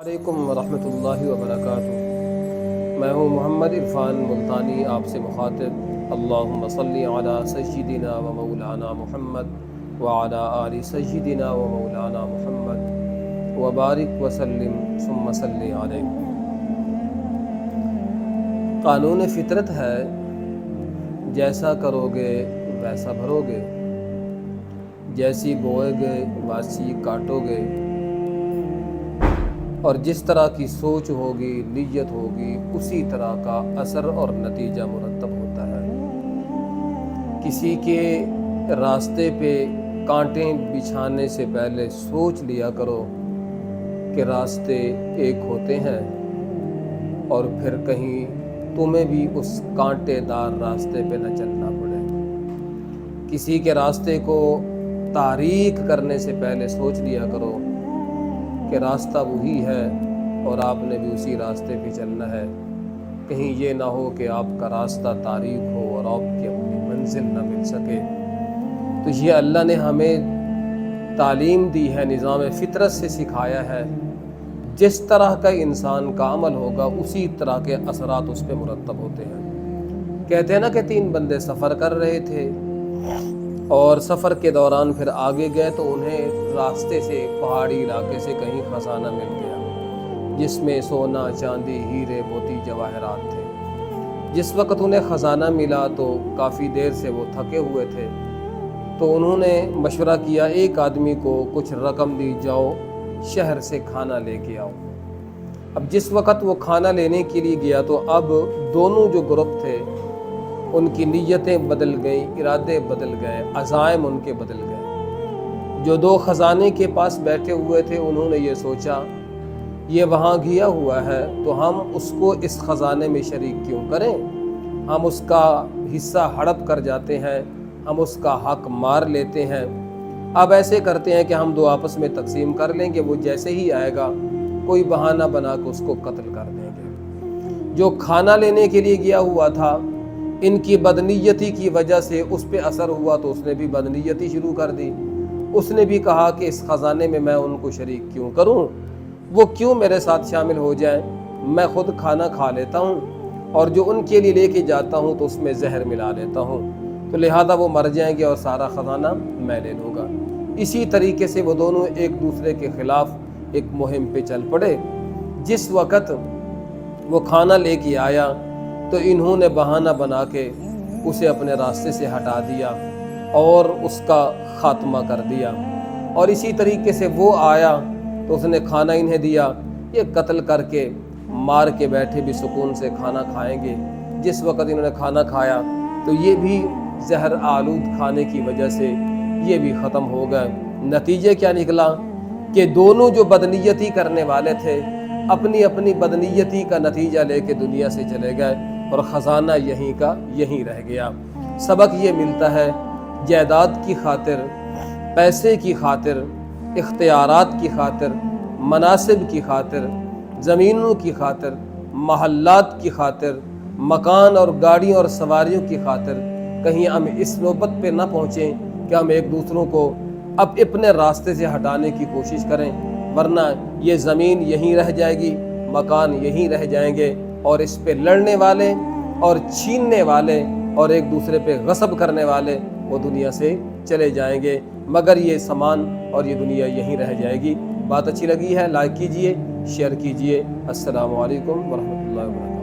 علیکم ورحمۃ اللہ وبرکاتہ۔ میں ہوں محمد عرفان ملتانی، آپ سے مخاطب۔ اللہم صلی علی سیدنا و مولانا محمد وعلی آل سیدنا و مولانا محمد وبارک وسلم ثم صلی علیہ۔ قانون فطرت ہے، جیسا کرو گے ویسا بھرو گے، جیسی بوئے گے ویسی کاٹو گے، اور جس طرح کی سوچ ہوگی، نیت ہوگی، اسی طرح کا اثر اور نتیجہ مرتب ہوتا ہے۔ کسی کے راستے پہ کانٹے بچھانے سے پہلے سوچ لیا کرو کہ راستے ایک ہوتے ہیں، اور پھر کہیں تمہیں بھی اس کانٹے دار راستے پہ نہ چلنا پڑے۔ کسی کے راستے کو تاریک کرنے سے پہلے سوچ لیا کرو کہ راستہ وہی ہے اور آپ نے بھی اسی راستے پہ چلنا ہے، کہیں یہ نہ ہو کہ آپ کا راستہ تاریک ہو اور آپ کی اپنی منزل نہ مل سکے۔ تو یہ اللہ نے ہمیں تعلیم دی ہے، نظام فطرت سے سکھایا ہے، جس طرح کا انسان کا عمل ہوگا اسی طرح کے اثرات اس پہ مرتب ہوتے ہیں۔ کہتے ہیں نا کہ 3 بندے سفر کر رہے تھے اور سفر کے دوران پھر آگے گئے تو انہیں راستے سے، پہاڑی علاقے سے کہیں خزانہ مل گیا، جس میں سونا، چاندی، ہیرے، موتی، جواہرات تھے۔ جس وقت انہیں خزانہ ملا تو کافی دیر سے وہ تھکے ہوئے تھے، تو انہوں نے مشورہ کیا، ایک آدمی کو کچھ رقم دی، جاؤ شہر سے کھانا لے کے آؤ۔ اب جس وقت وہ کھانا لینے کے لیے گیا تو اب دونوں جو گروپ تھے ان کی نیتیں بدل گئیں، ارادے بدل گئے، عزائم ان کے بدل گئے۔ جو 2 خزانے کے پاس بیٹھے ہوئے تھے انہوں نے یہ سوچا، یہ وہاں گیا ہوا ہے تو ہم اس کو اس خزانے میں شریک کیوں کریں، ہم اس کا حصہ ہڑپ کر جاتے ہیں، ہم اس کا حق مار لیتے ہیں۔ اب ایسے کرتے ہیں کہ ہم 2 آپس میں تقسیم کر لیں گے، وہ جیسے ہی آئے گا کوئی بہانہ بنا کے اس کو قتل کر دیں گے۔ جو کھانا لینے کے لیے گیا ہوا تھا، ان کی بدنیتی کی وجہ سے اس پہ اثر ہوا تو اس نے بھی بدنیتی شروع کر دی۔ اس نے بھی کہا کہ اس خزانے میں ان کو شریک کیوں کروں، وہ کیوں میرے ساتھ شامل ہو جائیں، میں خود کھانا کھا لیتا ہوں اور جو ان کے لیے لے کے جاتا ہوں تو اس میں زہر ملا لیتا ہوں، تو لہذا وہ مر جائیں گے اور سارا خزانہ میں لے لوں گا۔ اسی طریقے سے وہ دونوں ایک دوسرے کے خلاف ایک مہم پہ چل پڑے۔ جس وقت وہ کھانا لے کے آیا تو انہوں نے بہانہ بنا کے اسے اپنے راستے سے ہٹا دیا اور اس کا خاتمہ کر دیا، اور اسی طریقے سے وہ آیا تو اس نے کھانا انہیں دیا، یہ قتل کر کے مار کے بیٹھے بھی سکون سے کھانا کھائیں گے۔ جس وقت انہوں نے کھانا کھایا تو یہ بھی زہر آلود کھانے کی وجہ سے یہ بھی ختم ہو گئے۔ نتیجے کیا نکلا کہ دونوں جو بدنیتی کرنے والے تھے اپنی اپنی بدنیتی کا نتیجہ لے کے دنیا سے چلے گئے اور خزانہ یہیں کا یہیں رہ گیا۔ سبق یہ ملتا ہے، جائیداد کی خاطر، پیسے کی خاطر، اختیارات کی خاطر، مناصب کی خاطر، زمینوں کی خاطر، محلات کی خاطر، مکان اور گاڑیوں اور سواریوں کی خاطر کہیں ہم اس نوبت پہ نہ پہنچیں کہ ہم ایک دوسروں کو اب اپنے راستے سے ہٹانے کی کوشش کریں، ورنہ یہ زمین یہیں رہ جائے گی، مکان یہیں رہ جائیں گے، اور اس پہ لڑنے والے اور چھیننے والے اور ایک دوسرے پہ غصب کرنے والے وہ دنیا سے چلے جائیں گے، مگر یہ سامان اور یہ دنیا یہیں رہ جائے گی۔ بات اچھی لگی ہے لائک کیجئے، شیئر کیجئے۔ السلام علیکم ورحمۃ اللہ وبرکاتہ۔